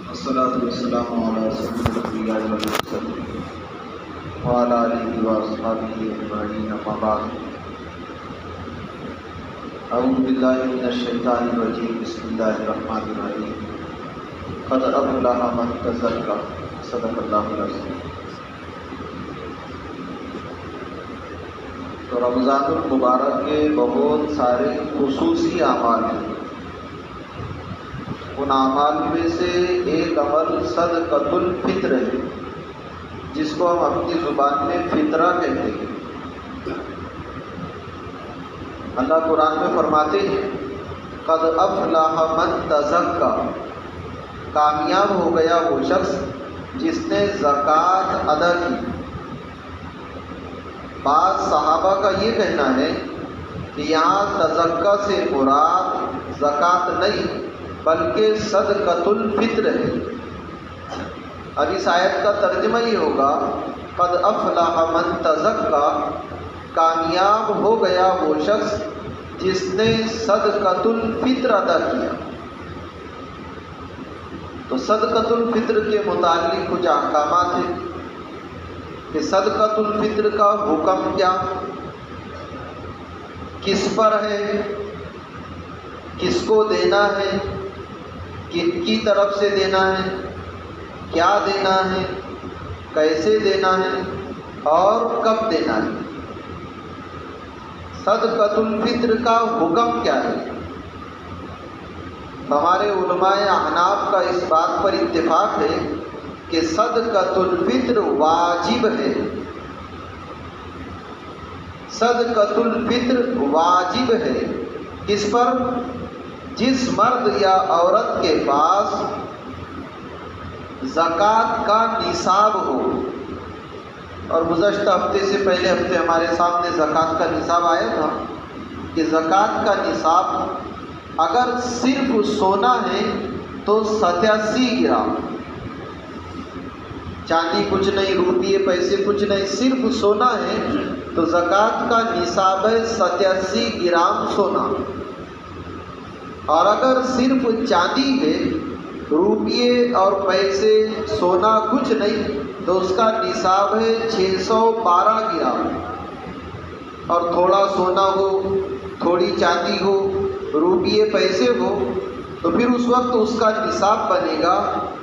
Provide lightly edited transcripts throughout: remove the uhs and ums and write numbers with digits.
والصلاة والسلام على سيد الأنبياء والمرسلين وعلى آله وأصحابه أجمعين أما بعد أعوذ بالله من الشيطان الرجيم بسم الله الرحمن الرحيم قد أفلح من تزكى صدق الله العظيم۔ تو رمضان المبارک کے بہت سارے خصوصی اعمال ہیں۔ ان اعمال میں سے ایک عمل صدقۃ الفطر ہے، جس کو ہم اپنی زبان میں فطرہ کہتے ہیں۔ اللہ قرآن میں فرماتے ہیں قد افلح من تزکا، کامیاب ہو گیا وہ شخص جس نے زکوٰۃ ادا کی۔ بعض صحابہ کا یہ کہنا ہے کہ یہاں تزکا سے مراد زکوٰۃ نہیں بلکہ صدقۃ الفطر ہے۔ اب اس آیت کا ترجمہ یہ ہوگا قد افلح من تزکا، کامیاب ہو گیا وہ شخص جس نے صدقۃ الفطر ادا کیا۔ تو صدقۃ الفطر کے متعلق کچھ احکامات ہیں کہ صدقۃ الفطر کا حکم کیا، کس پر ہے، کس کو دینا ہے، کن کی طرف سے دینا ہے، کیا دینا ہے، کیسے دینا ہے اور کب دینا ہے۔ صدقۃ الفطر کا حکم کیا ہے؟ ہمارے علماء احناف کا اس بات پر اتفاق ہے کہ صدقۃ الفطر واجب ہے۔ صدقۃ الفطر واجب ہے کس پر؟ جس مرد یا عورت کے پاس زکوٰۃ کا نصاب ہو۔ اور گزشتہ ہفتے سے پہلے ہفتے ہمارے سامنے زکوٰۃ کا نصاب آیا تھا کہ زکوٰۃ کا نصاب اگر صرف سونا ہے تو 87 گرام، چاندی کچھ نہیں، روپیے پیسے کچھ نہیں، صرف سونا ہے تو زکوٰۃ کا نصاب ہے 87 گرام سونا۔ اور اگر صرف چاندی ہے، روپیے اور پیسے، سونا کچھ نہیں، تو اس کا نصاب ہے 612 گرام۔ اور تھوڑا سونا ہو، تھوڑی چاندی ہو، روپیے پیسے ہو، تو پھر اس وقت اس کا نصاب بنے گا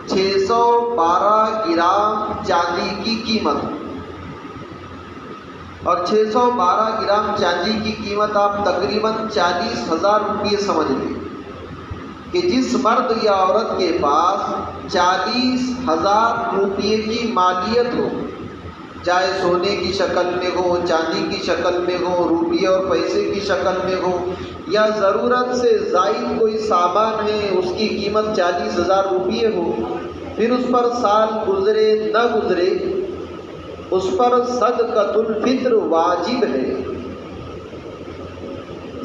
612 گرام چاندی کی قیمت۔ اور 612 گرام چاندی کی قیمت آپ تقریباً 40,000 روپئے سمجھ لیں کہ جس مرد یا عورت کے پاس 40,000 روپئے کی مالیت ہو، چاہے سونے کی شکل میں ہو، چاندی کی شکل میں ہو، روپیے اور پیسے کی شکل میں ہو، یا ضرورت سے زائد کوئی سامان ہے اس کی قیمت 40,000 روپئے ہو، پھر اس پر سال گزرے نہ گزرے، اس پر صدقۃ الفطر واجب ہے۔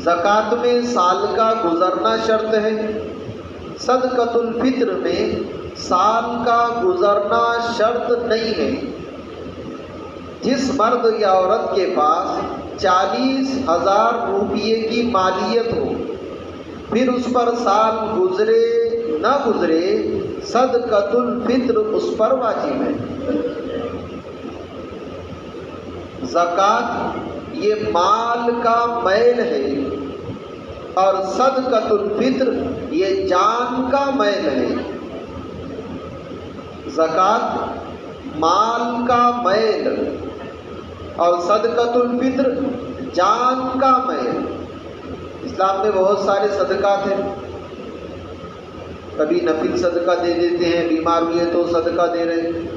زکوٰۃ میں سال کا گزرنا شرط ہے، صدقۃ الفطر میں سال کا گزرنا شرط نہیں ہے۔ جس مرد یا عورت کے پاس 40,000 روپئے کی مالیت ہو، پھر اس پر سال گزرے نہ گزرے، صدقۃ الفطر اس پر واجب ہے۔ زکوٰۃ یہ مال کا میل ہے اور صدقۃ الفطر یہ جان کا میل ہے۔ زکوٰۃ مال کا میل اور صدقۃ الفطر جان کا میل۔ اسلام میں بہت سارے صدقات ہیں، کبھی نفل صدقہ دے دیتے ہیں، بیمار بھی ہے تو صدقہ دے رہے ہیں۔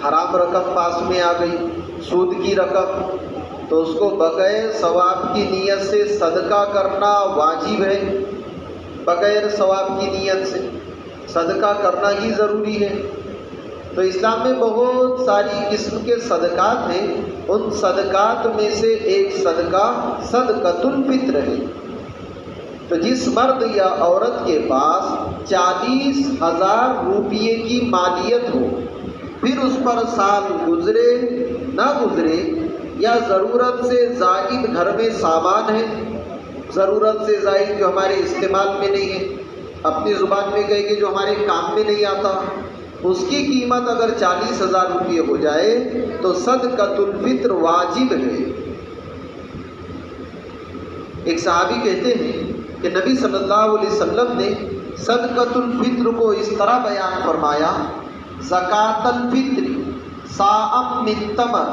حرام رقم پاس میں آ گئی، سود کی رقم، تو اس کو بغیر ثواب کی نیت سے صدقہ کرنا واجب ہے۔ بغیر ثواب کی نیت سے صدقہ کرنا ہی ضروری ہے۔ تو اسلام میں بہت ساری قسم کے صدقات ہیں، ان صدقات میں سے ایک صدقہ صدقۃ الفطر ہے۔ تو جس مرد یا عورت کے پاس 40,000 روپئے کی مالیت ہو، پھر اس پر سال گزرے نہ گزرے، یا ضرورت سے زائد گھر میں سامان ہے، ضرورت سے زائد جو ہمارے استعمال میں نہیں ہے، اپنی زبان میں کہے کہ جو ہمارے کام میں نہیں آتا، اس کی قیمت اگر 40,000 روپے ہو جائے تو صدقۃ الفطر واجب ہے۔ ایک صحابی کہتے ہیں کہ نبی صلی اللہ علیہ وسلم نے صدقۃ الفطر کو اس طرح بیان فرمایا: زکوٰۃ الفطر صاع من تمر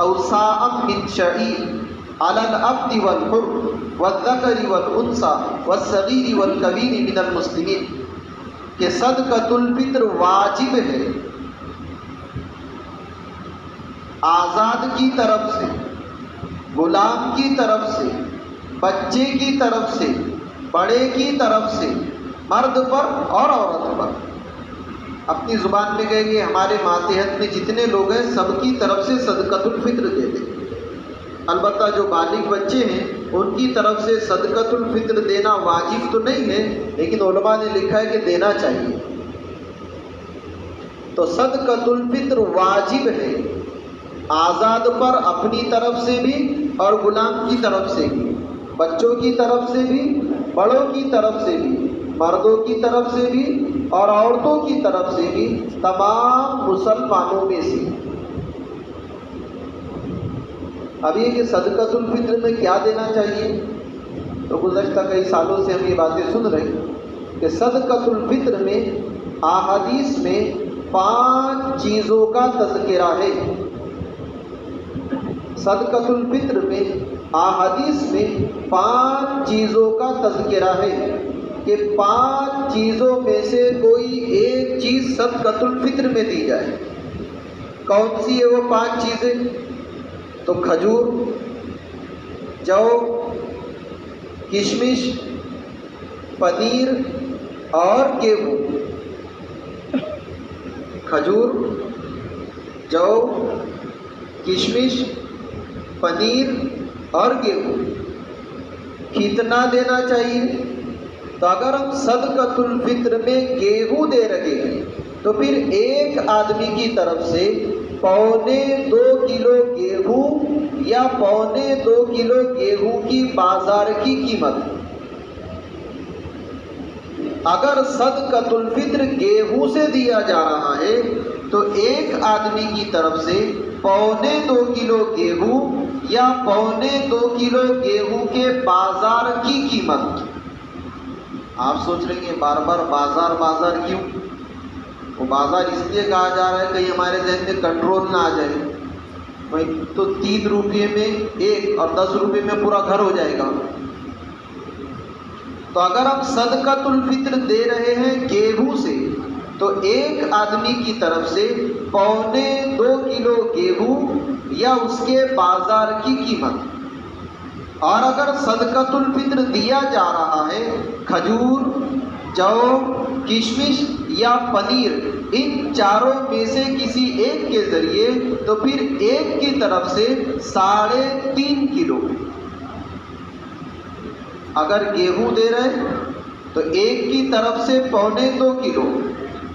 او صاع من شعیر علی العبد والحر والذکر والانثی والصغیر والکبیر من المسلمین، کہ صدقۃ الفطر واجب ہے آزاد کی طرف سے، غلام کی طرف سے، بچے کی طرف سے، بڑے کی طرف سے، مرد پر اور عورت پر۔ اپنی زبان میں کہیں گے ہمارے ماتحت میں جتنے لوگ ہیں سب کی طرف سے صدقۃ الفطر دے دیں۔ البتہ جو بالغ بچے ہیں ان کی طرف سے صدقۃ الفطر دینا واجب تو نہیں ہے، لیکن علماء نے لکھا ہے کہ دینا چاہیے۔ تو صدقۃ الفطر واجب ہے آزاد پر، اپنی طرف سے بھی اور غلام کی طرف سے بھی، بچوں کی طرف سے بھی، بڑوں کی طرف سے بھی، مردوں کی طرف سے بھی اور عورتوں کی طرف سے بھی، تمام مسلمانوں میں سے۔ اب یہ کہ صدقۃ الفطر میں کیا دینا چاہیے، تو گزشتہ کئی سالوں سے ہم یہ باتیں سن رہے ہیں کہ صدقۃ الفطر میں احادیث میں 5 چیزوں کا تذکرہ ہے۔ صدقۃ الفطر میں احادیث میں 5 چیزوں کا تذکرہ ہے کہ 5 چیزوں میں سے کوئی ایک چیز صدقۃ الفطر میں دی جائے۔ کون سی ہے وہ 5 چیزیں؟ تو کھجور، جو، کشمش، پنیر اور گیہوں۔ کھجور، جو، کشمش، پنیر اور گیہوں۔ کتنا دینا چاہیے؟ تو اگر ہم صدقۃ الفطر میں گیہوں دے رہے ہیں تو پھر ایک آدمی کی طرف سے 1.25 کلو گیہوں یا 1.25 کلو گیہوں کی بازار کی قیمت، اگر صدقۃ الفطر گیہوں سے دیا جا رہا ہے تو ایک آدمی کی طرف سے 1.25 کلو گیہوں یا 1.25 کلو گیہوں کے بازار کی قیمت۔ آپ سوچ رہے ہیں بار بار بازار کیوں؟ وہ بازار اس لیے کہا جا رہا ہے کہیں ہمارے ذہن میں کنٹرول نہ آ جائے، تو 3 روپے میں ایک اور 10 روپے میں پورا گھر ہو جائے گا۔ تو اگر ہم صدقۃ الفطر دے رہے ہیں گیہوں سے تو ایک آدمی کی طرف سے 1.25 کلو گیہوں یا اس کے بازار کی قیمت، اور اگر صدقۃ الفطر دیا جا رہا ہے کھجور، جو، کشمش یا پنیر، ان چاروں میں سے کسی ایک کے ذریعے، تو پھر ایک کی طرف سے 3.5 کلو۔ اگر گیہوں دے رہے تو ایک کی طرف سے 1.25 کلو،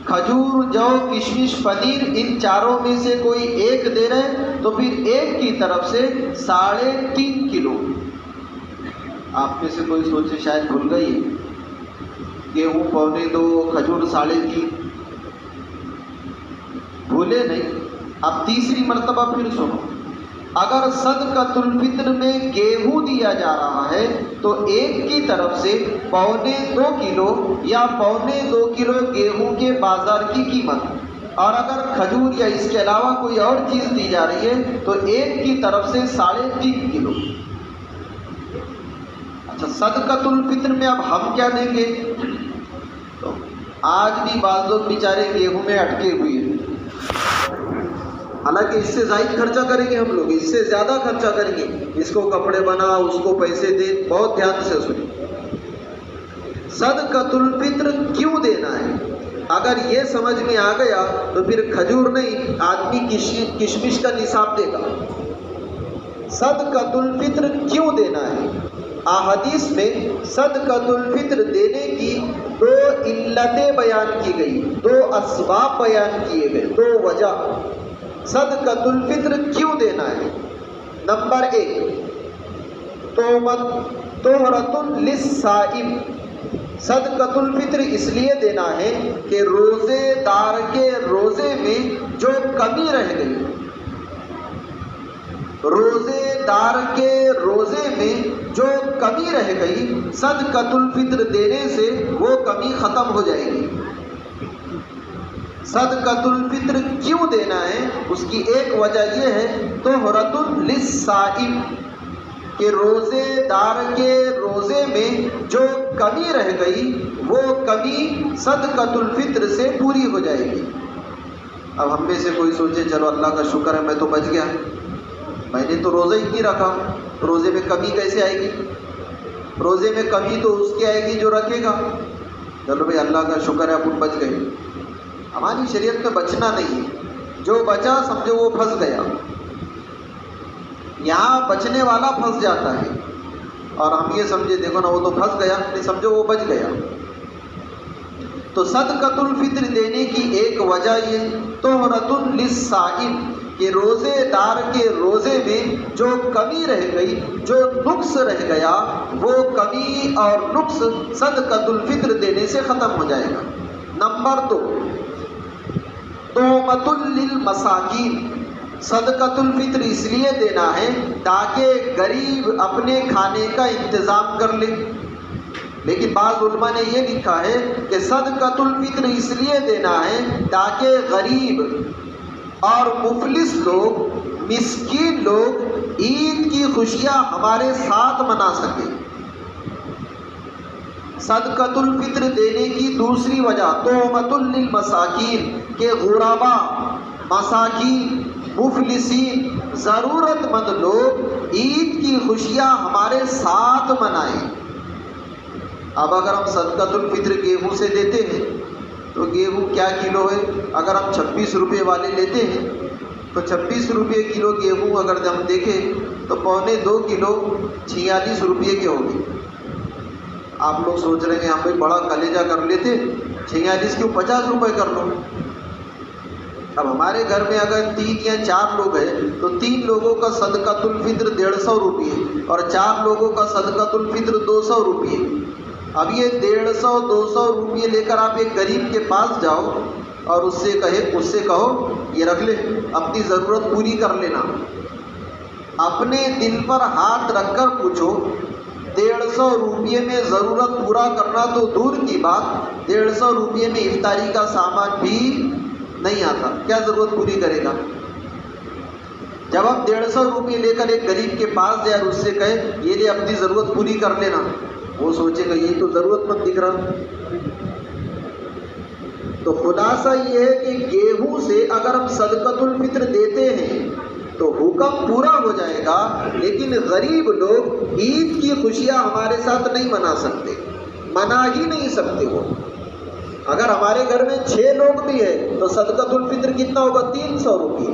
کھجور، جو، کشمش، پنیر، ان چاروں میں سے کوئی ایک دے رہے تو پھر ایک کی طرف سے 3.5 کلو۔ آپ میں سے کوئی سوچے شاید بھول گئی، گیہوں 1.25، کھجور 3.5، بھولے نہیں۔ اب تیسری مرتبہ پھر سنو، اگر صدقۃ الفطر میں گیہوں دیا جا رہا ہے تو ایک کی طرف سے 1.25 کلو یا 1.25 کلو گیہوں کے بازار کی قیمت، اور اگر کھجور یا اس کے علاوہ کوئی اور چیز دی جا رہی ہے تو ایک کی طرف سے 3.5 کلو۔ اچھا، صدقۃ الفطر میں اب ہم کیا دیں گے؟ تو آج بھی بعض لوگ بیچارے گیہوں میں اٹکے ہوئے ہیں، حالانکہ اس سے زائد خرچہ کریں گے ہم لوگ، اس سے زیادہ خرچہ کریں گے، اس کو کپڑے بنا، اس کو پیسے دے۔ بہت دھیان سے سنیں، صدقۃ الفطر کیوں دینا ہے؟ اگر یہ سمجھ میں آ گیا تو پھر کھجور نہیں، آدمی کشمش کا نصاب دے گا۔ صدقۃ الفطر کیوں دینا ہے؟ احادیث میں صدقۃ الفطر دینے کی 2 علتیں بیان کی گئی، 2 اسباب بیان کیے گئے، 2 وجہ۔ صدقۃ الفطر کیوں دینا ہے؟ نمبر 1 طہرۃ للصائم، صدقۃ الفطر اس لیے دینا ہے کہ روزے دار کے روزے میں جو کمی رہ گئی، روزے دار کے روزے میں جو کمی رہ گئی صدقۃ الفطر دینے سے وہ کمی ختم ہو جائے گی۔ صدقۃ الفطر کیوں دینا ہے؟ اس کی ایک وجہ یہ ہے طہرۃ للصائم کہ روزے دار کے روزے میں جو کمی رہ گئی وہ کمی صدقۃ الفطر سے پوری ہو جائے گی۔ اب ہم میں سے کوئی سوچے چلو اللہ کا شکر ہے میں تو بچ گیا، میں نے تو روزہ ہی نہیں رکھا، روزے میں کمی کیسے آئے گی؟ روزے میں کمی تو اس کی آئے گی جو رکھے گا۔ چلو بھائی اللہ کا شکر ہے اپن بچ گئے۔ ہماری شریعت میں بچنا نہیں ہے، جو بچا سمجھو وہ پھنس گیا۔ یہاں بچنے والا پھنس جاتا ہے اور ہم یہ سمجھے دیکھو نا وہ تو پھنس گیا، نہیں سمجھو وہ بچ گیا۔ تو صدقۃ الفطر دینے کی ایک وجہ یہ طہرۃ للصائم کہ روزے دار کے روزے میں جو کمی رہ گئی، جو نقص رہ گیا، وہ کمی اور نقص صدقۃ الفطر دینے سے ختم ہو جائے گا۔ نمبر 2 طعمۃ للمساکین، صدقۃ الفطر اس لیے دینا ہے تاکہ غریب اپنے کھانے کا انتظام کر لے۔ لیکن بعض علماء نے یہ لکھا ہے کہ صدقۃ الفطر اس لیے دینا ہے تاکہ غریب اور مفلس لوگ، مسکین لوگ عید کی خوشیاں ہمارے ساتھ منا سکیں۔ صدقۃ الفطر دینے کی دوسری وجہ طعمۃ للمساکین کہ غربا، مساکین، مفلسین، ضرورت مند لوگ عید کی خوشیاں ہمارے ساتھ منائیں۔ اب اگر ہم صدقۃ الفطر گیہوں سے دیتے ہیں تو گیہوں کیا کلو ہے؟ اگر ہم 26 روپے والے لیتے ہیں تو 26 روپے کلو گیہوں اگر ہم دیکھیں تو 1.25 کلو 46 روپے کے ہوں گے۔ آپ لوگ سوچ رہے ہیں ہم بھائی بڑا کلیجہ کر لیتے، 46 کیوں 50 روپے کر لو۔ اب ہمارے گھر میں اگر 3 یا 4 لوگ ہیں تو 3 لوگوں کا صدقۃ الفطر 150 روپے اور 4 لوگوں کا صدقۃ الفطر 200 روپے۔ اب یہ 150-200 روپے لے کر آپ ایک غریب کے پاس جاؤ اور اس سے کہو یہ رکھ لے، اپنی ضرورت پوری کر لینا۔ اپنے دل پر ہاتھ رکھ کر پوچھو 150 روپے میں ضرورت پورا کرنا تو دور کی بات، 150 روپے میں افطاری کا سامان بھی نہیں آتا، کیا ضرورت پوری کرے گا؟ جب ہم 150 روپے لے کر ایک غریب کے پاس جائے اور اس سے کہے یہ لے اپنی ضرورت پوری کر لینا، وہ سوچے گا یہ تو ضرورت مند دکھ رہا۔ تو خلاصہ یہ ہے کہ گیہوں سے اگر ہم صدقۃ الفطر دیتے ہیں تو حکم پورا ہو جائے گا، لیکن غریب لوگ عید کی خوشیاں ہمارے ساتھ نہیں منا سکتے، منا ہی نہیں سکتے۔ وہ اگر ہمارے گھر میں 6 لوگ بھی ہیں تو صدقۃ الفطر کتنا ہوگا؟ 300 روپے۔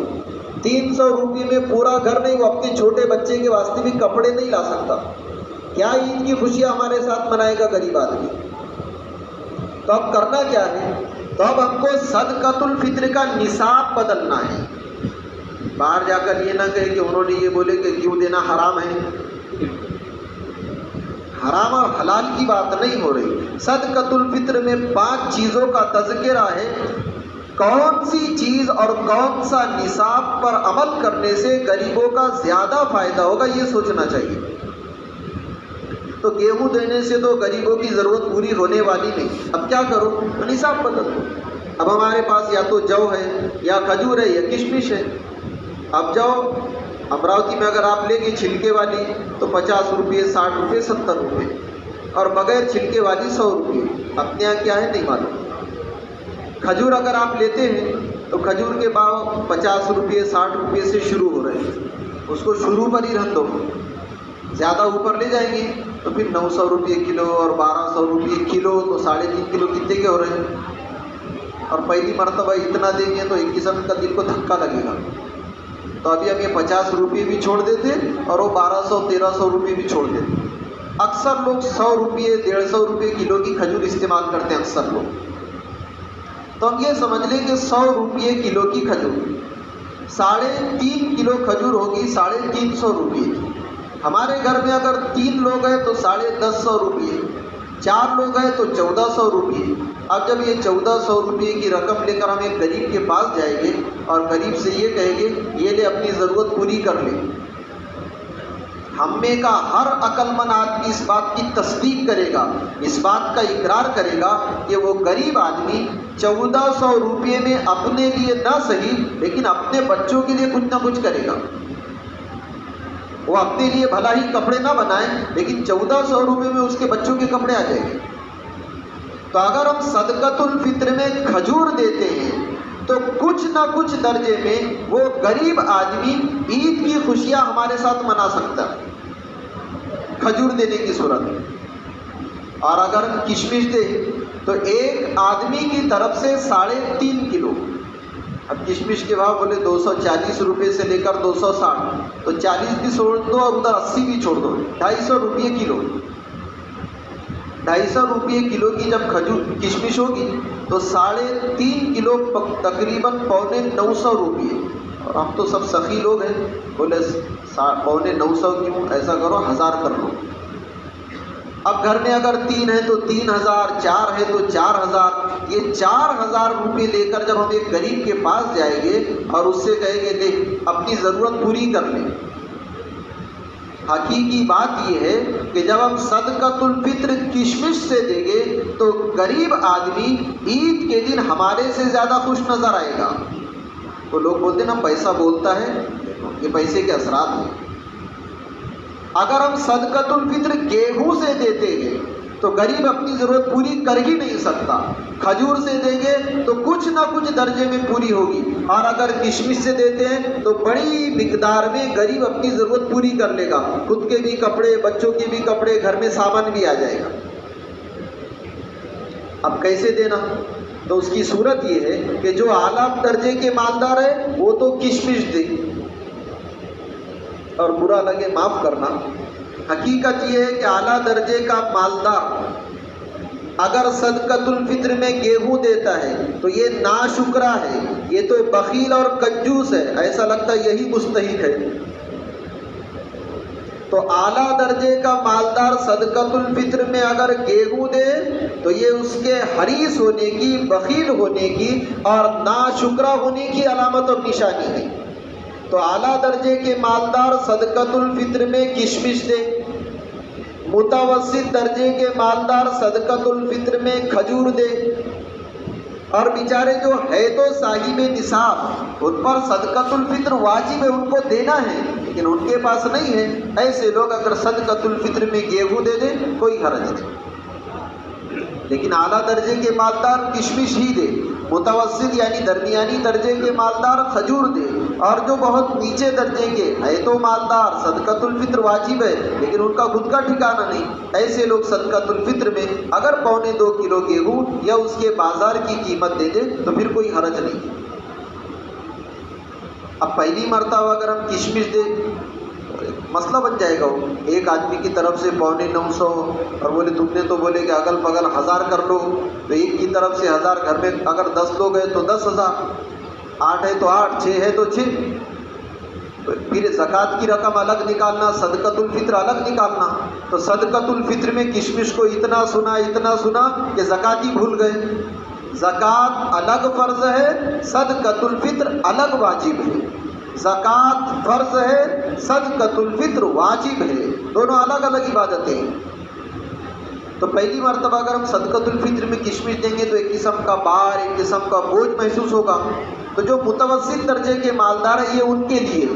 300 روپے میں پورا گھر نہیں، وہ اپنے چھوٹے بچے کے واسطے بھی کپڑے نہیں لا سکتا، کیا عید کی خوشیاں ہمارے ساتھ منائے گا غریب آدمی؟ تو اب کرنا کیا ہے؟ تو اب ہم کو صدقۃ الفطر کا نصاب بدلنا ہے۔ باہر جا کر یہ نہ کہے کہ انہوں نے یہ بولے کہ کیوں دینا حرام ہے۔ حرام اور حلال کی بات نہیں ہو رہی۔ صدقۃ الفطر میں 5 چیزوں کا تذکرہ ہے، کون سی چیز اور کون سا نصاب پر عمل کرنے سے غریبوں کا زیادہ فائدہ ہوگا یہ سوچنا چاہیے۔ تو گیہوں دینے سے تو غریبوں کی ضرورت پوری ہونے والی نہیں، اب کیا کرو؟ نصاب بدل دو۔ اب ہمارے پاس یا تو جو ہے یا کھجور ہے یا کشمش ہے، اب جاؤ امراوتی میں اگر آپ لیں گے چھلکے والی تو 50 روپے، 60 روپے، 70 روپے، اور بغیر چھلکے والی 100 روپے۔ اپنے یہاں کیا ہے نہیں معلوم۔ کھجور اگر آپ لیتے ہیں تو کھجور کے بھاؤ 50 روپے، 60 روپے سے شروع ہو رہے ہیں، اس کو شروع پر ہی رکھ دو۔ زیادہ اوپر لے جائیں گے تو پھر 900 روپے کلو اور 1200 روپے کلو، تو 3.5 کلو کتنے کے ہو رہے ہیں؟ اور پہلی مرتبہ اتنا دیں گے تو ایک قسم کا دل کو دھکا لگے گا۔ تو ابھی ہم یہ 50 روپے بھی چھوڑ دیتے اور وہ 1200-1300 روپے بھی چھوڑ دیتے۔ اکثر لوگ 100 روپے 150 روپے کلو کی کھجور استعمال کرتے ہیں اکثر لوگ۔ تو ہم یہ سمجھ لیں کہ 100 روپے کلو کی کھجور، 3.5 کلو کھجور ہوگی 350 روپئے کی. ہمارے گھر میں اگر 3 لوگ ہیں تو 150 روپئے، 4 لوگ ہیں تو 1400 روپئے. اب جب یہ 1400 روپئے کی رقم لے کر ہم ایک غریب کے پاس جائیں گے اور غریب سے یہ کہیں گے یہ لے اپنی ضرورت پوری کر لے، ہم میں کا ہر عقل مند آدمی اس بات کی تصدیق کرے گا، اس بات کا اقرار کرے گا کہ وہ غریب آدمی 1400 روپئے میں اپنے لیے نہ صحیح لیکن اپنے بچوں کے لیے کچھ نہ کچھ کرے گا. وہ اپنے لیے بھلا ہی کپڑے نہ بنائیں لیکن 1400 روپئے میں اس کے بچوں کے کپڑے آ جائیں گے. تو اگر ہم صدقۃ الفطر میں کھجور دیتے ہیں تو کچھ نہ کچھ درجے میں وہ غریب آدمی عید کی خوشیاں ہمارے ساتھ منا سکتا ہے کھجور دینے کی صورت میں. اور اگر ہم کشمش دیں تو ایک آدمی کی طرف سے 3.5 کلو. اب کشمش کے بھاؤ بولے 240 روپئے سے لے کر 260، تو 40 بھی چھوڑ دو اور ادھر 80 بھی چھوڑ دو، 250 روپئے کلو. 250 روپئے کلو کی جب کھجور کشمش ہوگی تو 3.5 کلو تقریباً 950 روپئے. اور ہم تو سب سخی لوگ ہیں، بولے 950 کیوں، ایسا کرو 1000 کر لو. اب گھر میں اگر 3 ہے تو 3000، 4 ہے تو 4000. یہ 4000 روپئے لے کر جب ہم ایک غریب کے پاس جائیں گے اور اس سے کہیں گے لے اپنی ضرورت پوری کر لیں. حقیقی بات یہ ہے کہ جب ہم صدقۃ الفطر کشمش سے دیں گے تو غریب آدمی عید کے دن ہمارے سے زیادہ خوش نظر آئے گا. تو لوگ بولتے ہیں نا پیسہ بولتا ہے، یہ پیسے کے اثرات ہیں. اگر ہم صدقۃ الفطر گیہوں سے دیتے ہیں تو غریب اپنی ضرورت پوری کر ہی نہیں سکتا. کھجور سے دیں گے تو کچھ نہ کچھ درجے میں پوری ہوگی، اور اگر کشمش سے دیتے ہیں تو بڑی مقدار میں غریب اپنی ضرورت پوری کر لے گا. خود کے بھی کپڑے، بچوں کے بھی کپڑے، گھر میں سامان بھی آ جائے گا. اب کیسے دینا؟ تو اس کی صورت یہ ہے کہ جو اعلیٰ درجے کے مالدار ہے وہ تو کشمش دے. اور برا لگے معاف کرنا، حقیقت یہ ہے کہ اعلیٰ درجے کا مالدار اگر صدقۃ الفطر میں گیہوں دیتا ہے تو یہ ناشکرا ہے، یہ تو بخیل اور کنجوس ہے، ایسا لگتا ہے یہی مستحق ہے. تو اعلیٰ درجے کا مالدار صدقۃ الفطر میں اگر گیہوں دے تو یہ اس کے حریص ہونے کی، بخیل ہونے کی اور ناشکرا ہونے کی علامت اور نشانی ہے. تو اعلیٰ درجے کے مالدار صدقۃ الفطر میں کشمش دے، متوسط درجے کے مالدار صدقۃ الفطر میں کھجور دے، اور بیچارے جو ہے تو صاحب نصاب ان پر صدقۃ الفطر واجب ہے، ان کو دینا ہے لیکن ان کے پاس نہیں ہے، ایسے لوگ اگر صدقۃ الفطر میں گیہوں دے دیں کوئی حرج نہیں. لیکن اعلیٰ درجے کے مالدار کشمش ہی دے، متوسط یعنی درمیانی درجے کے مالدار کھجور دے، اور جو بہت نیچے درجے کے ہے تو مالدار صدقۃ الفطر واجب ہے لیکن ان کا خود کا ٹھکانہ نہیں، ایسے لوگ صدقۃ الفطر میں اگر 2.25 کلو گیہوں یا اس کے بازار کی قیمت دے دے تو پھر کوئی حرج نہیں. اب پہلی مرتبہ اگر ہم کشمش دیں مسئلہ بن جائے گا. وہ ایک آدمی کی طرف سے 950 اور بولے تم نے تو بولے کہ اگل بغل 1000 کر لو، تو ایک کی طرف سے 1000، گھر میں اگر 10 لوگ ہیں تو 10,000، 8 ہے تو 8، 6 ہے تو 6. پھر زکوٰۃ کی رقم الگ نکالنا، صدقۃ الفطر الگ نکالنا. تو صدقۃ الفطر میں کشمش کو اتنا سنا کہ زکوٰۃ ہی بھول گئے. زکوٰۃ الگ فرض ہے، صدقۃ الفطر الگ واجب ہے. زکوٰۃ فرض ہے، صدقۃ الفطر واجب ہے، دونوں الگ الگ عبادتیں ہیں. تو پہلی مرتبہ اگر ہم صدقۃ الفطر میں کشمش دیں گے تو ایک قسم کا بار، ایک قسم کا بوجھ محسوس ہوگا. تو جو متوسط درجے کے مالدار ہیں یہ ان کے لیے،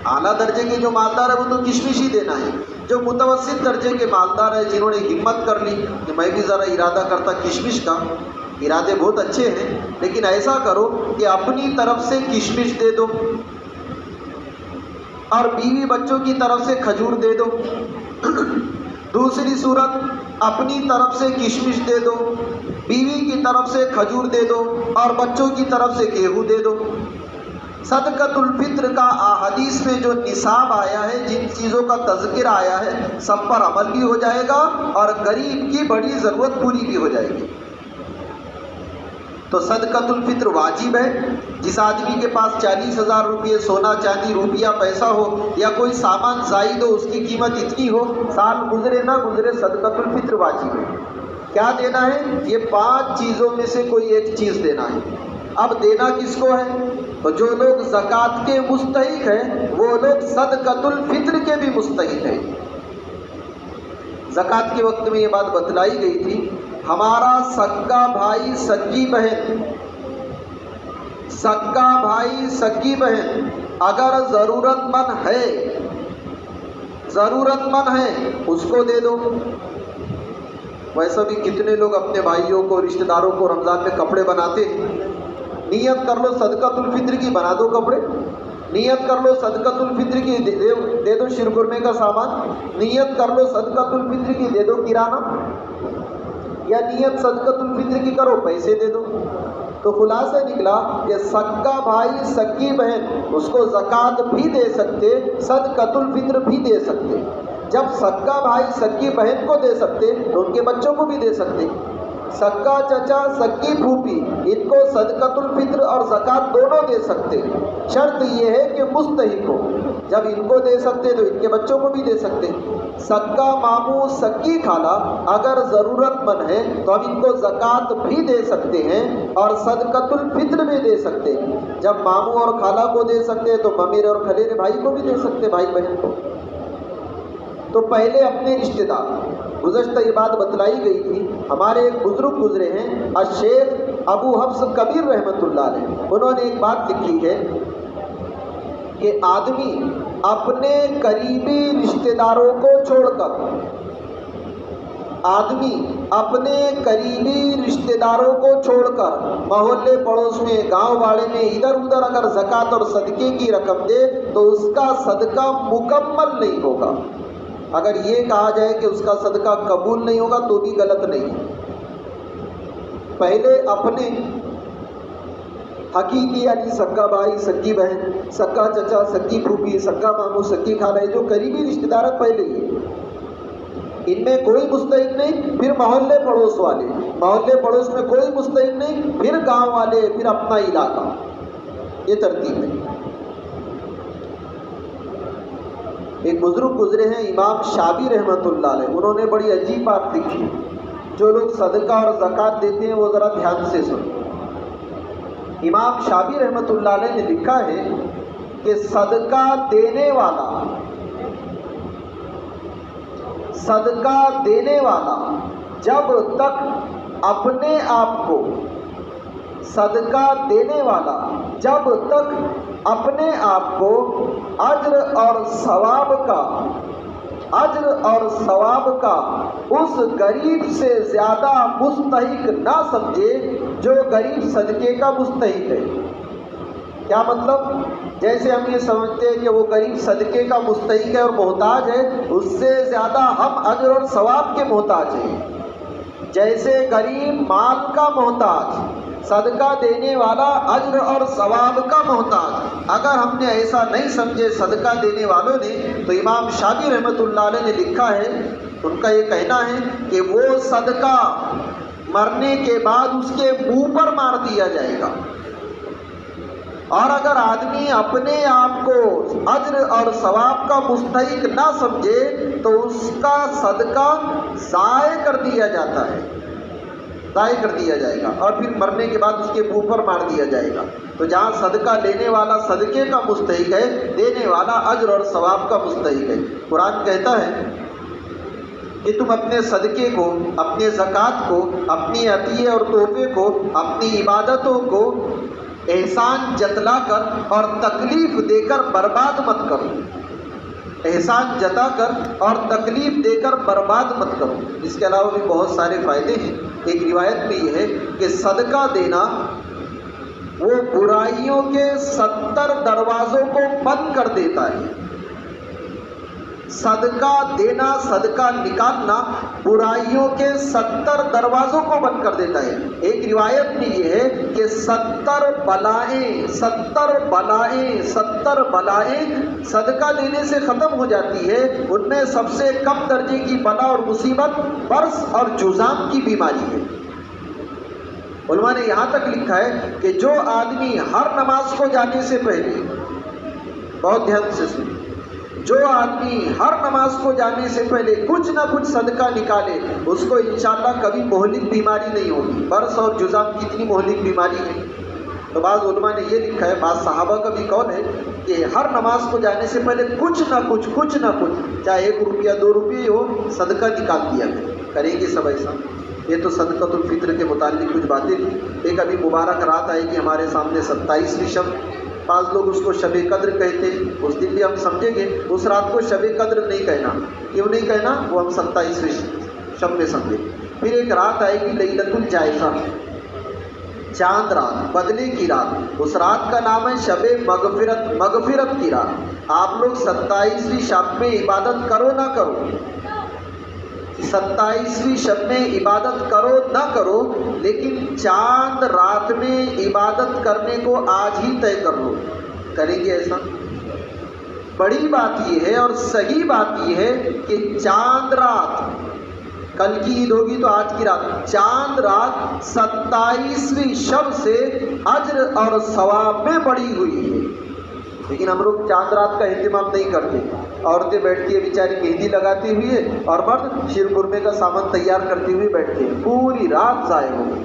اعلیٰ درجے کے جو مالدار ہیں وہ تو کشمش ہی دینا ہے. جو متوسط درجے کے مالدار ہیں جنہوں نے ہمت کر لی کہ میں بھی ذرا ارادہ کرتا کشمش کا، ارادے بہت اچھے ہیں لیکن ایسا کرو کہ اپنی طرف سے کشمش دے دو اور بیوی بچوں کی طرف سے کھجور دے دو. دوسری صورت، اپنی طرف سے کشمش دے دو، بیوی کی طرف سے کھجور دے دو اور بچوں کی طرف سے گیہوں دے دو. صدقۃ الفطر کا احادیث میں جو نصاب آیا ہے، جن چیزوں کا تذکر آیا ہے، سب پر عمل بھی ہو جائے گا اور غریب کی بڑی ضرورت پوری بھی ہو جائے گی. تو صدقۃ الفطر واجب ہے. جس آدمی کے پاس 40,000 روپئے سونا چاندی روپیہ پیسہ ہو یا کوئی سامان زائد ہو، اس کی قیمت اتنی ہو، سال گزرے نہ گزرے صدقۃ الفطر واجب ہے. کیا دینا ہے؟ یہ 5 چیزوں میں سے کوئی ایک چیز دینا ہے. اب دینا کس کو ہے؟ تو جو لوگ زکوٰۃ کے مستحق ہیں وہ لوگ صدقۃ الفطر کے بھی مستحق ہیں. زکوٰۃ کے وقت میں یہ بات بتلائی گئی تھی، ہمارا سگا بھائی سگی بہن، سگا بھائی سگی بہن اگر ضرورت مند ہے اس کو دے دو. ویسا بھی کتنے لوگ اپنے بھائیوں کو رشتہ داروں کو رمضان میں کپڑے بناتے ہیں. نیت کر لو صدقۃ الفطر کی، بنا دو کپڑے. نیت کر لو صدقۃ الفطر کی، دے دو شیرخرمے کا سامان. نیت کر لو صدقۃ الفطر کی، دے دو کرانہ. یا نیت صدقۃ الفطر کی کرو، پیسے دے دو. تو خلاصہ نکلا کہ سگا بھائی سگی بہن اس کو زکوٰۃ بھی دے سکتے، صدقۃ الفطر بھی دے سکتے. جب سگا بھائی سگی بہن کو دے سکتے تو ان کے بچوں کو بھی دے سکتے. سگا چچا سگی پھوپھی ان کو صدقۃ الفطر اور زکوٰۃ دونوں دے سکتے. شرط یہ ہے کہ مستحق ہو. جب ان کو دے سکتے تو ان کے بچوں کو بھی دے سکتے. سگا ماموں سگی خالہ اگر ضرورت مند ہے تو ہم ان کو زکوٰۃ بھی دے سکتے ہیں اور صدقۃ الفطر بھی دے سکتے ہیں. جب ماموں اور خالہ کو دے سکتے ہیں تو ممیرے اور خلیرے بھائی کو بھی دے سکتے، بھائی بہن کو. تو پہلے اپنے رشتہ دار، گزشتہ یہ بات بتلائی گئی تھی، ہمارے ایک بزرگ گزرے ہیں الشیخ ابو حفص کبیر رحمۃ اللہ علیہ. انہوں نے ایک بات لکھی ہے کہ آدمی اپنے قریبی رشتہ داروں کو چھوڑ کر، آدمی اپنے قریبی رشتہ داروں کو چھوڑ کر محلے پڑوس میں، گاؤں واڑے میں ادھر ادھر اگر زکوٰۃ اور صدقے کی رقم دے تو اس کا صدقہ مکمل نہیں ہوگا. اگر یہ کہا جائے کہ اس کا صدقہ قبول نہیں ہوگا تو بھی غلط نہیں ہے. پہلے اپنے حقیقی یعنی سگا بھائی سگی بہن، سگا چچا سگی پھوپھی، سگا ماموں سگی خالہ، جو قریبی رشتہ دار ہیں پہلے ہی، ان میں کوئی مستحق نہیں. پھر محلے پڑوس والے، محلے پڑوس میں کوئی مستحق نہیں، پھر گاؤں والے، پھر اپنا علاقہ. یہ ترتیب ہے. ایک بزرگ گزرے ہیں امام شابی رحمۃ اللہ علیہ، انہوں نے بڑی عجیب بات لکھی. جو لوگ صدقہ اور زکوٰۃ دیتے ہیں وہ ذرا دھیان سے سنو. امام شابی رحمۃ اللہ علیہ نے لکھا ہے کہ صدقہ دینے والا جب تک اپنے آپ کو، صدقہ دینے والا جب تک اپنے آپ کو اجر اور ثواب کا اس غریب سے زیادہ مستحق نہ سمجھے جو غریب صدقے کا مستحق ہے. کیا مطلب؟ جیسے ہم یہ سمجھتے ہیں کہ وہ غریب صدقے کا مستحق ہے اور محتاج ہے، اس سے زیادہ ہم اجر اور ثواب کے محتاج ہیں. جیسے غریب مال کا محتاج، صدقہ دینے والا اجر اور ثواب کا محتاج. اگر ہم نے ایسا نہیں سمجھے صدقہ دینے والوں نے تو امام شابی رحمۃ اللہ علیہ نے لکھا ہے، ان کا یہ کہنا ہے کہ وہ صدقہ مرنے کے بعد اس کے منہ پر مار دیا جائے گا. اور اگر آدمی اپنے آپ کو اجر اور ثواب کا مستحق نہ سمجھے تو اس کا صدقہ ضائع کر دیا جاتا ہے، ضائع کر دیا جائے گا اور پھر مرنے کے بعد اس کے منہ پر مار دیا جائے گا. تو جہاں صدقہ لینے والا صدقے کا مستحق ہے، دینے والا اجر اور ثواب کا مستحق ہے. قرآن کہتا ہے کہ تم اپنے صدقے کو، اپنے زکوٰۃ کو، اپنی عطیے اور تحفے کو، اپنی عبادتوں کو احسان جتلا کر اور تکلیف دے کر برباد مت کرو. احسان جتا کر اور تکلیف دے کر برباد مت کرو. اس کے علاوہ بھی بہت سارے فائدے ہیں. ایک روایت میں یہ ہے کہ صدقہ دینا وہ برائیوں کے 70 دروازوں کو بند کر دیتا ہے. صدقہ دینا، صدقہ نکالنا برائیوں کے 70 دروازوں کو بند کر دیتا ہے. ایک روایت میں یہ ہے کہ 70 بلائیں صدقہ دینے سے ختم ہو جاتی ہے. ان میں سب سے کم درجے کی بلا اور مصیبت برص اور جذام کی بیماری ہے. علماء نے یہاں تک لکھا ہے کہ جو آدمی ہر نماز کو جانے سے پہلے، بہت دھیان سے سنیں، جو آدمی ہر نماز کو جانے سے پہلے کچھ نہ کچھ صدقہ نکالے، اس کو انشاءاللہ کبھی مہلک بیماری نہیں ہوگی۔ برس اور جذام کتنی مہلک بیماری ہے؟ تو بعض علماء نے یہ لکھا ہے، بعض صحابہ کا بھی قول ہے کہ ہر نماز کو جانے سے پہلے کچھ نہ کچھ چاہے 1 روپیہ 2 روپیے ہو، صدقہ نکال دیا کریں گے سب ایسا۔ یہ تو صدقۃ الفطر کے متعلق کچھ باتیں تھیں۔ ایک ابھی مبارک رات آئے گی ہمارے سامنے 27ویں شب، بعض لوگ اس کو شب قدر کہتے ہیں، اس دن بھی ہم سمجھیں گے اس رات کو شب قدر نہیں کہنا۔ کیوں نہیں کہنا؟ وہ ہم 27ویں شب میں سمجھیں۔ پھر ایک رات آئے گی لیلۃ الجائزہ، چاند رات، بدلے کی رات، اس رات کا نام ہے شب مغفرت کی رات۔ آپ لوگ 27ویں شب میں عبادت کرو نہ کرو، 27ویں شب میں عبادت کرو نہ کرو، لیکن چاند رات میں عبادت کرنے کو آج ہی طے کر لو۔ کریں گے ایسا؟ بڑی بات یہ ہے اور صحیح بات یہ ہے کہ چاند رات، کل کی عید ہوگی تو آج کی رات، چاند رات 27ویں شب سے اجر اور ثواب میں بڑی ہوئی ہے۔ لیکن ہم لوگ چاند رات کا اہتمام نہیں کرتے۔ عورتیں بیٹھتی ہیں بیچاری مہندی لگاتی ہوئی ہے، اور مرد شیر قرمے کا سامان تیار کرتے ہوئے بیٹھتے ہیں، پوری رات ضائع ہو گئی۔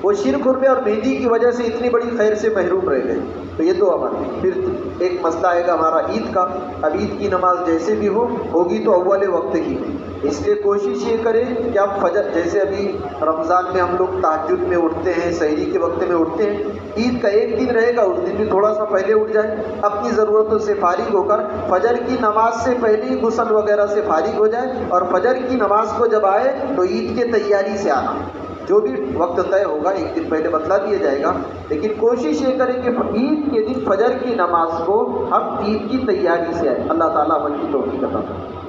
وہ شیر قرمے اور مہندی کی وجہ سے اتنی بڑی خیر سے محروم رہ گئے۔ تو یہ تو ہمارا پھر ایک مسئلہ آئے گا ہمارا عید کا۔ اب عید کی نماز جیسے بھی ہوگی تو اول وقت کی، اس لیے کوشش یہ کریں کہ آپ فجر، جیسے ابھی رمضان میں ہم لوگ تہجد میں اٹھتے ہیں، سحری کے وقت میں اٹھتے ہیں، عید کا ایک دن رہے گا اس دن بھی تھوڑا سا پہلے اٹھ جائیں، اپنی ضرورتوں سے فارغ ہو کر فجر کی نماز سے پہلے ہی غسل وغیرہ سے فارغ ہو جائیں، اور فجر کی نماز کو جب آئے تو عید کے تیاری سے آنا۔ جو بھی وقت طے ہوگا ایک دن پہلے بتلا دیا جائے گا، لیکن کوشش یہ کریں کہ عید کے دن فجر کی نماز کو ہم عید کی تیاری سے آئیں۔ اللہ تعالیٰ عمل کی توفیق عطا فرمائے۔